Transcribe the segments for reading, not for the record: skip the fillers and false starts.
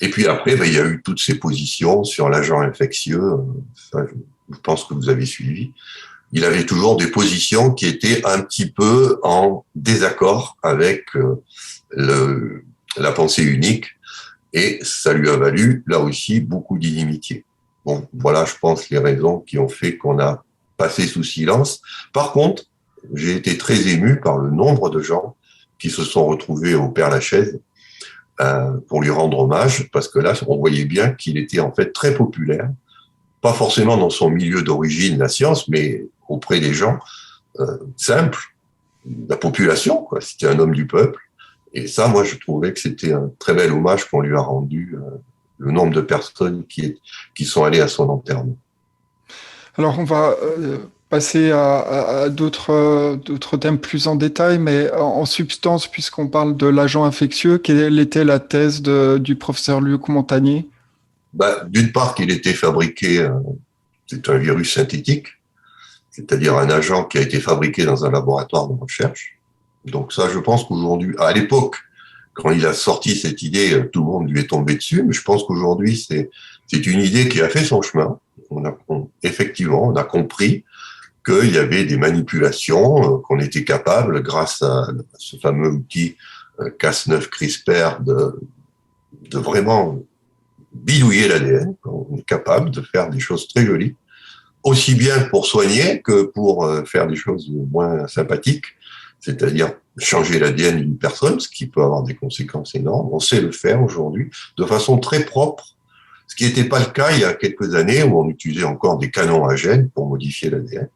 Et puis après, il y a eu toutes ces positions sur l'agent infectieux. Ça, je pense que vous avez suivi. Il avait toujours des positions qui étaient un petit peu en désaccord avec la pensée unique. Et ça lui a valu, là aussi, beaucoup d'inimitié. Bon, voilà, je pense, les raisons qui ont fait qu'on a passé sous silence. Par contre, j'ai été très ému par le nombre de gens qui se sont retrouvés au Père-Lachaise pour lui rendre hommage, parce que là, on voyait bien qu'il était en fait très populaire, pas forcément dans son milieu d'origine, la science, mais auprès des gens simples, la population, quoi. C'était un homme du peuple. Et ça, moi, je trouvais que c'était un très bel hommage qu'on lui a rendu, le nombre de personnes qui sont allées à son enterrement. Alors, on va passer à d'autres thèmes plus en détail, mais en substance, puisqu'on parle de l'agent infectieux, quelle était la thèse du professeur Luc Montagnier? D'une part, qu'il était fabriqué, c'est un virus synthétique, c'est-à-dire un agent qui a été fabriqué dans un laboratoire de recherche. Donc ça, je pense qu'aujourd'hui, à l'époque, quand il a sorti cette idée, tout le monde lui est tombé dessus, mais je pense qu'aujourd'hui, c'est une idée qui a fait son chemin. Effectivement, on a compris qu'il y avait des manipulations, qu'on était capable, grâce à ce fameux outil Cas9 CRISPR, de vraiment bidouiller l'ADN. On est capable de faire des choses très jolies, aussi bien pour soigner que pour faire des choses moins sympathiques, c'est-à-dire changer l'ADN d'une personne, ce qui peut avoir des conséquences énormes. On sait le faire aujourd'hui de façon très propre, ce qui n'était pas le cas il y a quelques années où on utilisait encore des canons à gènes pour modifier l'ADN.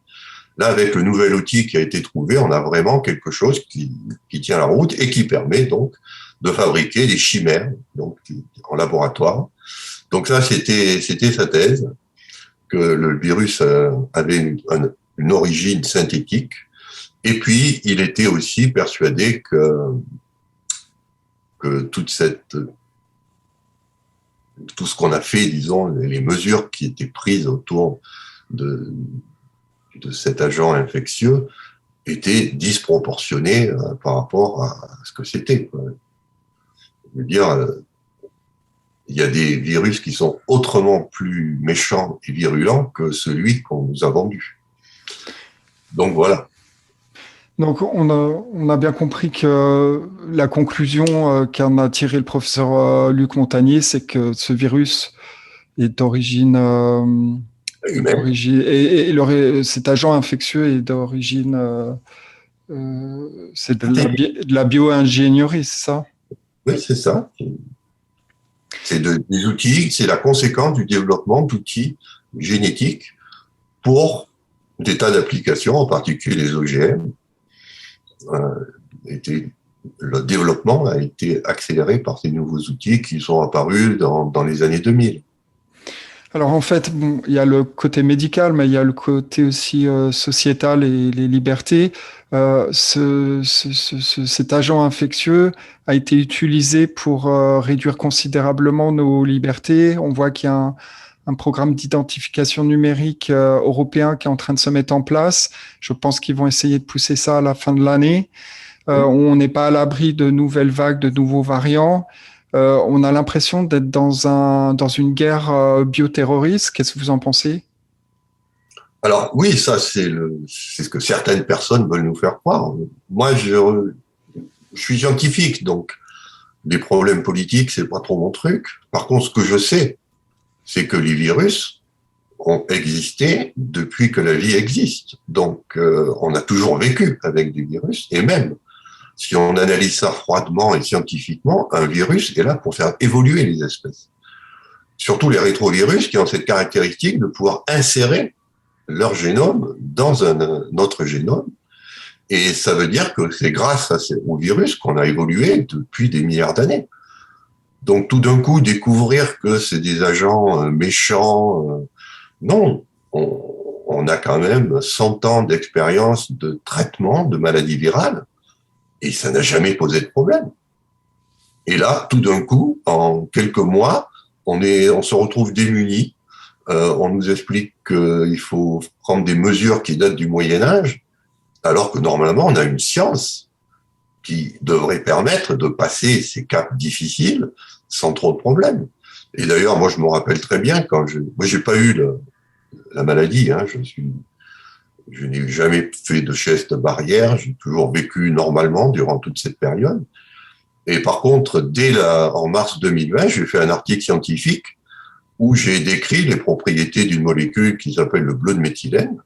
Là, avec le nouvel outil qui a été trouvé, on a vraiment quelque chose qui tient la route et qui permet donc de fabriquer des chimères donc, en laboratoire. Donc ça, c'était sa thèse, que le virus avait une origine synthétique. Et puis, il était aussi persuadé que tout ce qu'on a fait, disons, les mesures qui étaient prises autour de cet agent infectieux étaient disproportionnées par rapport à ce que c'était. Je veux dire, il y a des virus qui sont autrement plus méchants et virulents que celui qu'on nous a vendu. Donc voilà. Donc, on a bien compris que la conclusion qu'en a tiré le professeur Luc Montagnier, c'est que ce virus est Humaine. cet agent infectieux est d'origine, c'est de la bio-ingénierie, c'est ça? Oui, c'est ça. C'est des outils, c'est la conséquence du développement d'outils génétiques pour des tas d'applications, en particulier les OGM. Le développement a été accéléré par ces nouveaux outils qui sont apparus dans les années 2000. Alors en fait, bon, il y a le côté médical, mais il y a le côté aussi sociétal et les libertés. Cet agent infectieux a été utilisé pour réduire considérablement nos libertés. On voit qu'il y a un programme d'identification numérique européen qui est en train de se mettre en place. Je pense qu'ils vont essayer de pousser ça à la fin de l'année. On n'est pas à l'abri de nouvelles vagues, de nouveaux variants. On a l'impression d'être dans une guerre bioterroriste. Qu'est-ce que vous en pensez? Alors oui, ça c'est ce que certaines personnes veulent nous faire croire. Moi, je suis scientifique, donc les problèmes politiques, c'est pas trop mon truc. Par contre, ce que je sais, c'est que les virus ont existé depuis que la vie existe. Donc, on a toujours vécu avec des virus, et même si on analyse ça froidement et scientifiquement, un virus est là pour faire évoluer les espèces. Surtout les rétrovirus qui ont cette caractéristique de pouvoir insérer leur génome dans un autre génome. Et ça veut dire que c'est grâce au virus qu'on a évolué depuis des milliards d'années. Donc tout d'un coup, découvrir que c'est des agents méchants, non. On a quand même 100 ans d'expérience de traitement de maladies virales et ça n'a jamais posé de problème. Et là, tout d'un coup, en quelques mois, on se retrouve démunis. On nous explique qu'il faut prendre des mesures qui datent du Moyen-Âge, alors que normalement, on a une science qui devrait permettre de passer ces caps difficiles sans trop de problèmes. Et d'ailleurs, moi, je me rappelle très bien moi, j'ai pas eu la maladie, hein, je n'ai jamais fait de geste barrière, j'ai toujours vécu normalement durant toute cette période. Et par contre, en mars 2020, j'ai fait un article scientifique où j'ai décrit les propriétés d'une molécule qui s'appelle le bleu de méthylène,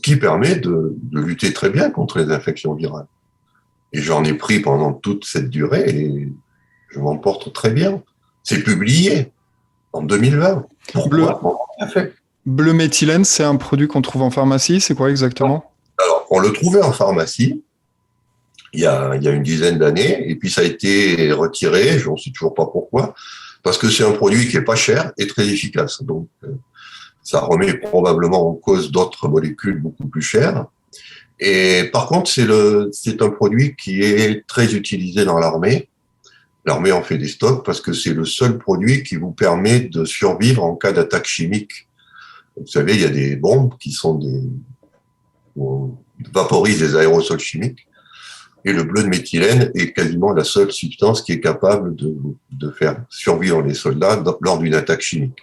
qui permet de lutter très bien contre les infections virales. Et j'en ai pris pendant toute cette durée et je m'en porte très bien. C'est publié en 2020. Pourquoi on l'a fait? Bleu méthylène, c'est un produit qu'on trouve en pharmacie. C'est quoi exactement? Alors, on le trouvait en pharmacie il y a une dizaine d'années, et puis ça a été retiré, je ne sais toujours pas pourquoi, parce que c'est un produit qui est pas cher et très efficace. Donc, ça remet probablement en cause d'autres molécules beaucoup plus chères. Et par contre, c'est un produit qui est très utilisé dans l'armée. L'armée en fait des stocks parce que c'est le seul produit qui vous permet de survivre en cas d'attaque chimique. Vous savez, il y a des bombes on vaporise des aérosols chimiques. Et le bleu de méthylène est quasiment la seule substance qui est capable de faire survivre les soldats lors d'une attaque chimique.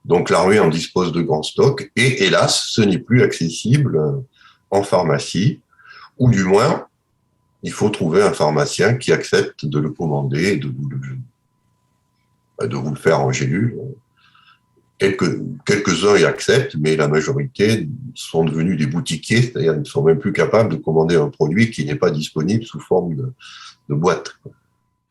Donc l'armée en dispose de grands stocks et hélas, ce n'est plus accessible en pharmacie, ou du moins, il faut trouver un pharmacien qui accepte de le commander et de vous le faire en gélule. Quelques-uns y acceptent, mais la majorité sont devenus des boutiquiers, c'est-à-dire ils ne sont même plus capables de commander un produit qui n'est pas disponible sous forme de boîte.